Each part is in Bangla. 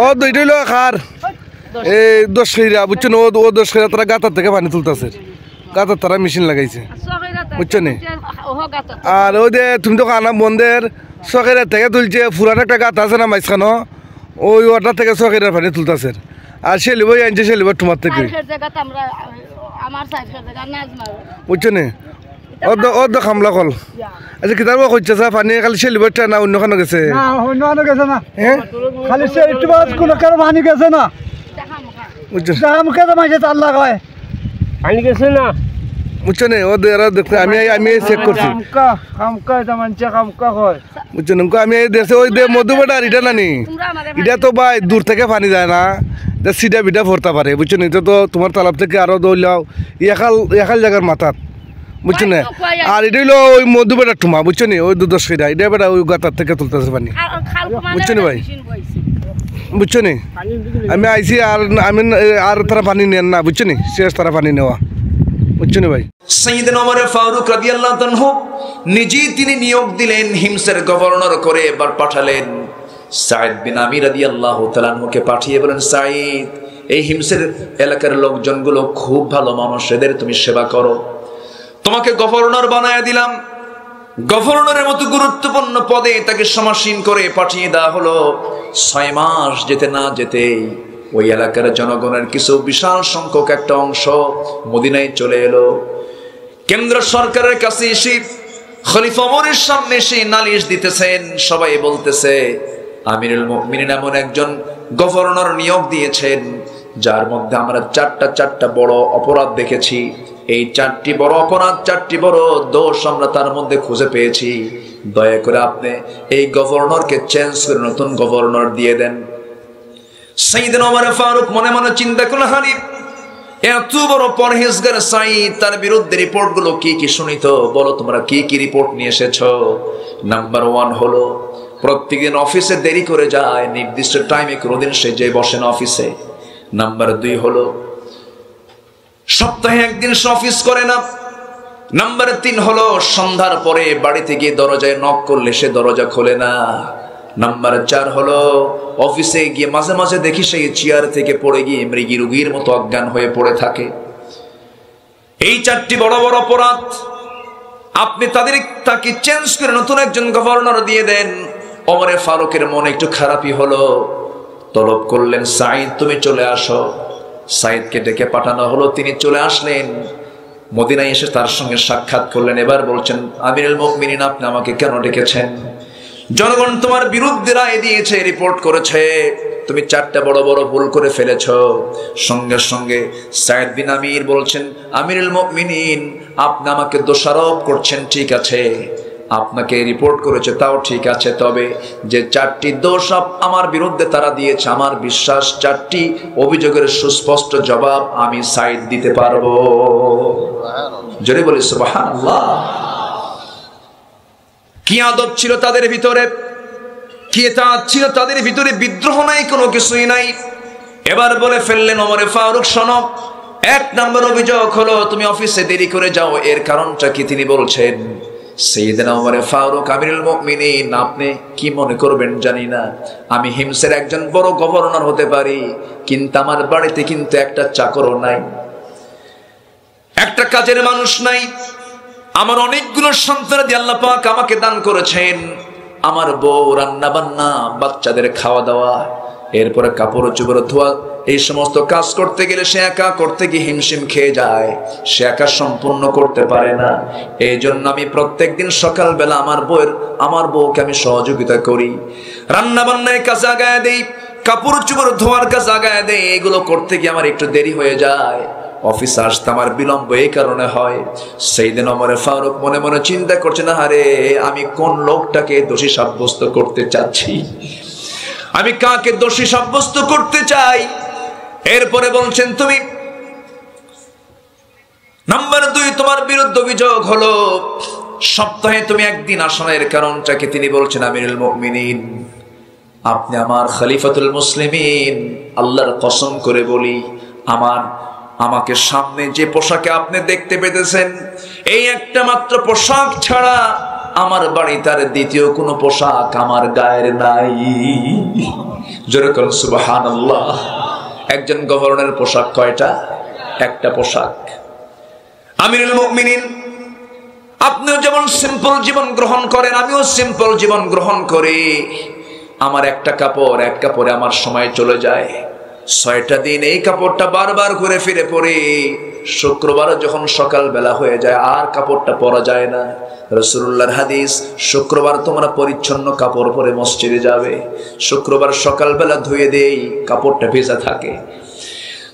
ও দুইটা হইলো খার এই 10 কইরা বুঝছেন ও 10 কইরা তারা গাতার থেকে পানি তুলতাছে গাতার তারা মেশিন লাগাইছে বুঝছেন আর ওই যে তুমি তো খানা বন্ধের সকেরা থেকে তুলছে পুরান একটা গাত আছে না মাঝখানো ওই ওটা থেকে সকেরার পানি তুলতাছে আর সে লিবই আনছে সে লিবর তোমার থেকে বুঝছেন ও তো খামলা কল আচ্ছা কিতাব কইছে স্যার পানি খালি সে লিবরটা না অন্য খানো গেছে না অন্য খানো গেছে না খালি সে একটু বাস কোন কারো পানি গেছে না বুঝছেন মুখে তো মাঝে তার লাগায় পানি গেছে না বুঝছেন ও দেখতে আমি চেক করছি বুঝছেন আমি দেশে ওই মধুবাটার এটা নানি এটা তো ভাই দূর থেকে পানি যায় না সিডা বিডা ভরতে পারে বুঝছেন এটা তো তোমার তালাব থেকে আরো দৌড়লাও একাল জায়গার মাথাত বুঝছেন আর এটা হইলো ওই মধুবাটার টুমা বুঝছেন ওই 10 কইরা এটা বেটা ওই গাতার থেকে তুলতেছে পানি বুঝছেন ভাই বুঝছেন আমি আইসি আর আমি আর তারা পানি নেন না বুঝছেন শেষ তারা পানি নেওয়া বুঝছেন ভাই সাইয়েদনা ওমর ফারুক রাদিয়াল্লাহু তাআলা নিজেই তিনি নিয়োগ দিলেন হিমসের গভর্নর করে এবার পাঠালেন সাঈদ বিন আমির রাদিয়াল্লাহু তাআলা কে পাঠিয়ে বলেন সাঈদ এই হিমসের এলাকার লোকজনগুলো খুব ভালো মানুষ এদের তুমি সেবা করো তোমাকে গভর্নর বানায়া দিলাম গভর্নরের মতো গুরুত্বপূর্ণ পদে তাকে সমাসীন করে পাঠিয়ে দেওয়া হলো 6 মাস যেতে না যেতেই ওই এলাকার জনগণের কিছু বিশাল সংখ্যক একটা অংশ মদিনায় চলে এলো কেন্দ্র সরকারের কাছে এসে খলিফা ওমরের সামনে এসে নালিশ দিতেছেন সবাই বলতেছে আমিরুল মুমিনিন এমন একজন গভর্নর নিয়োগ দিয়েছেন যার মধ্যে আমরা চারটা বড় অপরাধ দেখেছি এই 4টি বড় অপরাধ 4টি বড় দোষ আমরা তার মধ্যে খুঁজে পেয়েছি দয়া করে আপনি এই গভর্নরকে চেঞ্জ করে নতুন গভর্নর দিয়ে দেন সাইয়েদনা ওমর ফারুক মনে মনে চিন্তা করলেন হানি এত বড় পরহেজগার সাঈদ তার বিরুদ্ধে রিপোর্টগুলো কি শুনিত বলো তোমরা কি রিপোর্ট নিয়ে এসেছো নাম্বার 1 হলো প্রত্যেকদিন অফিসে দেরি করে যায় নির্দিষ্ট টাইমে কোনোদিন সে যে বসে না অফিসে নাম্বার 2 হলো সপ্তাহে একদিন সে অফিস করে না নাম্বার 3 হলো সন্ধ্যার পরে বাড়িতে গিয়ে দরজায় নক করলে সে দরজা খোলে না নাম্বার 4 হলো অফিসে গিয়ে মাঝে মাঝে দেখি সেই চেয়ার থেকে পড়ে গিয়ে মৃগী রোগীর মতো অজ্ঞান হয়ে পড়ে থাকে এই 4টি বড় বড় অপরাধ আপনি তাকে চেঞ্জ করে নতুন একজন গভর্নর দিয়ে দেন ওমর ফারুকের মনে একটু খারাপই হলো তলব করলেন সাঈদ তুমি চলে আসো সাঈদকে ডেকে পাঠানো হলো তিনি চলে আসলেন মদিনায় এসে তার সঙ্গে সাক্ষাৎ করলেন এবার বলছেন আমিরুল মুমিনিন আপনি আমাকে কেন ডেকেছেন জনগণ তোমার বিরুদ্ধে রায় দিয়েছে রিপোর্ট করেছে তুমি 4টা বড় বড় ভুল করে ফেলেছো সঙ্গে সঙ্গে সাঈদ বিন আমির বলছেন আমিরুল মুমিনিন আপনি আমাকে দোষারোপ করছেন ঠিক আছে আপনাকে রিপোর্ট করেছে তাও ঠিক আছে তবে যে 4টি দোষ আমার বিরুদ্ধে তারা দিয়েছে আমার বিশ্বাস 4টি অভিযোগের সুস্পষ্ট জবাব আমি সাঈদ দিতে পারবো জোরে বলি সুবহানাল্লাহ কি আদব ছিল তাদের ভিতরে কি এতাআত ছিল তাদের ভিতরে বিদ্রোহ নাই কোনো কিছুই নাই এবার বলে ফেললেন ওমর ফারুক শোনো 1 নম্বর অভিযোগ হলো তুমি অফিসে দেরি করে যাও এর কারণটা কি তিনি বলছেন সাইয়েদনা ওমর ফারুক আমিরুল মুমিনিন আপনি কি মনে করবেন জানি না আমি হিমসের একজন বড় গভর্নর হতে পারি কিন্তু আমার বাড়িতে কিন্তু একটা চাকরও নাই একটা কাজের মানুষ নাই আমার অনেকগুলো সন্তান দিয়ে আল্লাহ পাক আমাকে দান করেছেন আমার বউ রান্না বান্না বাচ্চাদের খাওয়া দাওয়া এরপরে কাপড় চোপড় ধোয়া এই সমস্ত কাজ করতে গেলে সে একা করতে গিয়ে হিমশিম খেয়ে যায় সে একা সম্পূর্ণ করতে পারে না এই জন্য আমি প্রত্যেকদিন সকালবেলা আমার বউকে আমি সহযোগিতা করি রান্না বান্নায় কাজ আগায় দেই কাপড় চোপড় ধোয়ার কাজ আগায় দেই এগুলো করতে গিয়ে আমার একটু দেরি হয়ে যায় অফিসে আসতে আমার বিলম্ব এই কারণে হয় সাইয়েদনা ওমর ফারুক মনে মনে চিন্তা করছেন আরে আমি কোন লোকটাকে দোষী সাব্যস্ত করতে চাচ্ছি আমি কাকে দোষী সাব্যস্ত করতে চাই এরপরে বলছেন তুমি নাম্বার 2 তোমার বিরুদ্ধে অভিযোগ হলো সপ্তাহে তুমি একদিন আসো না এর কারণটা কি তিনি বলছেন আমিরুল মুমিনিন আপনি আমার খলিফাতুল মুসলিমিন আল্লাহর কসম করে বলি আমাকে সামনে যে পোশাকে আপনি দেখতে পেতেছেন এই একটা মাত্র পোশাক ছাড়া আমার বাড়ি তার দ্বিতীয় কোনো পোশাক আমার গায়ের নাই। জোরে করুন সুবহানাল্লাহ। একজন গভর্নরের পোশাক কয়টা? একটা পোশাক। আমিরুল মুমিনিন, আপনিও যেমন সিম্পল জীবন গ্রহণ করেন, আমিও সিম্পল জীবন গ্রহণ করি। আমার একটা কাপড়, এক কাপড়ে আমার সময় চলে যায় 6টা দিন। এই কাপড়টা বারবার ঘুরে ফিরে পরি। শুক্রবার যখন সকাল বেলা হয়ে যায় আর কাপড়টা পরা যায় না। রাসূলুল্লাহর হাদিস, শুক্রবার তোমরা পরিচ্ছন্ন কাপড় পরে মসজিদে যাবে। শুক্রবার সকাল বেলা ধুয়ে দেই, কাপড়টা ভেজা থাকে।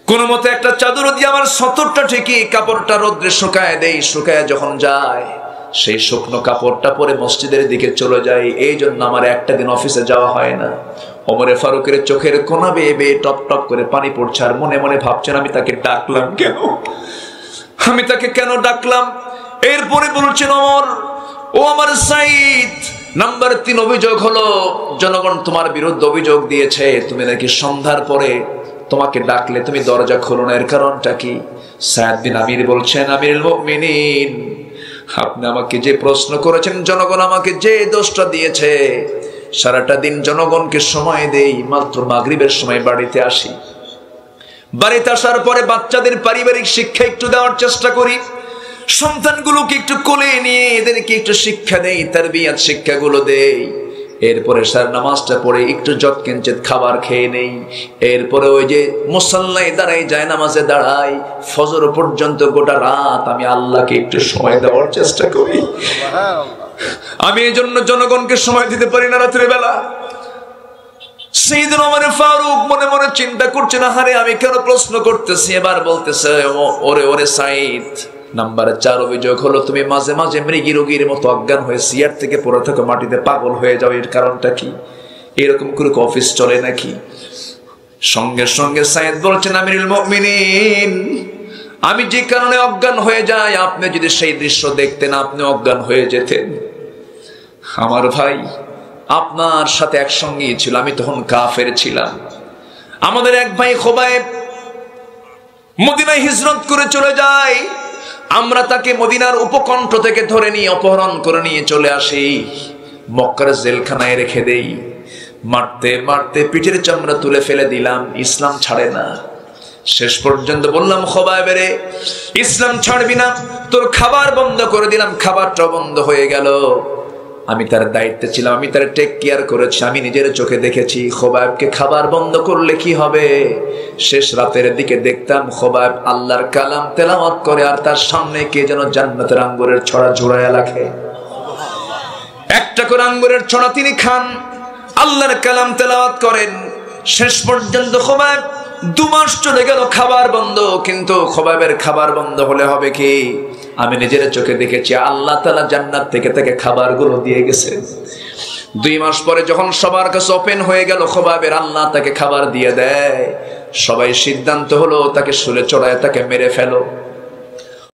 কোন মতে একটা চাদর দিয়ে আমার 70টা ঠিকই কাপড়টা রোদ্রে শুকায় দেই। শুকায় যখন যায়, সেই শুকনো কাপড়টা পরে মসজিদের দিকে চলে যায়। এই জন্য আমার একটা দিন অফিসে যাওয়া হয় না। ওমরে ফারুকের চোখের কোনা বেয়ে বেয়ে টপ টপ করে পানি পড়ছে, আর মনে মনে ভাবছেন আমি তাকে ডাকলাম কেন, আমি তাকে কেন ডাকলাম। এরপরে বলছেন ওমর, ও আমার সাইদ, নাম্বার 3 অভিযোগ হলো জনগণ তোমার বিরুদ্ধে অভিযোগ দিয়েছে, তুমি নাকি সন্ধ্যার পরে তোমাকে ডাকলে তুমি দরজা খোলো না, এর কারণটা কি? সায়েদ বিন আমির বলছেন, আমিরুল মুমিনিন, আপনি আমাকে যে প্রশ্ন করেছেন, জনগণ আমাকে যে দোষটা দিয়েছে, সারাটা দিন জনগণকে সময় দেই, মাত্র মাগরিবের সময় বাড়িতে আসি। বাড়িতে আসার পরে বাচ্চাদের পারিবারিক শিক্ষা একটু দেওয়ার চেষ্টা করি, সন্তানগুলোকে একটু কোলে নিয়ে এদেরকে একটু শিক্ষা দেই, তারবিয়াত শিক্ষাগুলো দেই। এরপরে সার নামাজটা পড়ে একটু যৎকিঞ্চিত খাবার খেয়ে নেই। এরপরে ওই যে মুসাল্লায় দাঁড়াই, যায় নামাজে দাঁড়াই, ফজর পর্যন্ত গোটা রাত আমি আল্লাহকে একটু সময় দেওয়ার চেষ্টা করি। আমি এই জন্য জনগণকে সময় দিতে পারি না রাত্রে বেলা। সাইয়েদনা ওমর ফারুক মনে মনে চিন্তা করছে, না হারে আমি কেন প্রশ্ন করতেছি। এবার বলতেছে, ওরে ওরে সাইদ, নাম্বার 4 অভিযোগ হলো তুমি মাঝে মাঝে মৃগী রোগীর মতো অজ্ঞান হয়ে চেয়ার থেকে পড়ে থাকো, মাটিতে পাগল হয়ে যাও, এর কারণটা কি? এরকম করে অফিস চলে নাকি? সঙ্গে সঙ্গে সাইদ বলছেন, আমিরুল মুমিনিন, আমি যে কারণে অজ্ঞান হয়ে যাই, আপনি যদি সেই দৃশ্য দেখতেন আপনি অজ্ঞান হয়ে যেতেন। আমার ভাই আপনার সাথে একসঙ্গেই ছিল, আমি তখন কাফের ছিলাম। আমাদের এক ভাই খোবাইব মদিনায় হিজরত করে চলে যায়, আমরা তাকে মদিনার উপকণ্ঠ থেকে ধরে নিয়ে অপহরণ করে নিয়ে চলে আসি, মক্কার জেলখানায় রেখে দেই। মারতে মারতে পিঠের চামড়া তুলে ফেলে দিলাম, ইসলাম ছাড়ে না। শেষ পর্যন্ত বললাম, খোবাইবেরে ইসলাম ছাড়বি না, তোর খাবার বন্ধ করে দিলাম। খাবারটা বন্ধ হয়ে গেল। আমি তার দায়িত্বে ছিলাম, আমি তার টেক কেয়ার করেছি, আমি নিজের চোখে দেখেছি খোবাইবকে খাবার বন্ধ করলে কি হবে। শেষ রাতের দিকে দেখতাম খোবাইব আল্লাহর কালাম তেলাওয়াত করে, আর তার সামনে কে যেন জান্নাতের আঙ্গুরের ছড়া ঝুরাইয়া রাখে। একটা করে আঙ্গুরের ছড়া তিনি খান, আল্লাহর কালাম তেলাওয়াত করেন। শেষ পর্যন্ত খোবাইব 2 মাস চলে গেল, খাবার বন্ধ। কিন্তু খোবাইবের খাবার বন্ধ হলে হবে কি? আমি নিজের চোখে দেখেছি আল্লাহ তাআলা জান্নাত থেকে তাকে খাবারগুলো দিয়ে গেছে। 2 মাস পরে যখন সবার কাছে ওপেন হয়ে গেল খোবাইবের, আল্লাহ তাকে খাবার দিয়ে দেয়। সবাই সিদ্ধান্ত হলো তাকে শুলে চড়ায় তাকে মেরে ফেলো।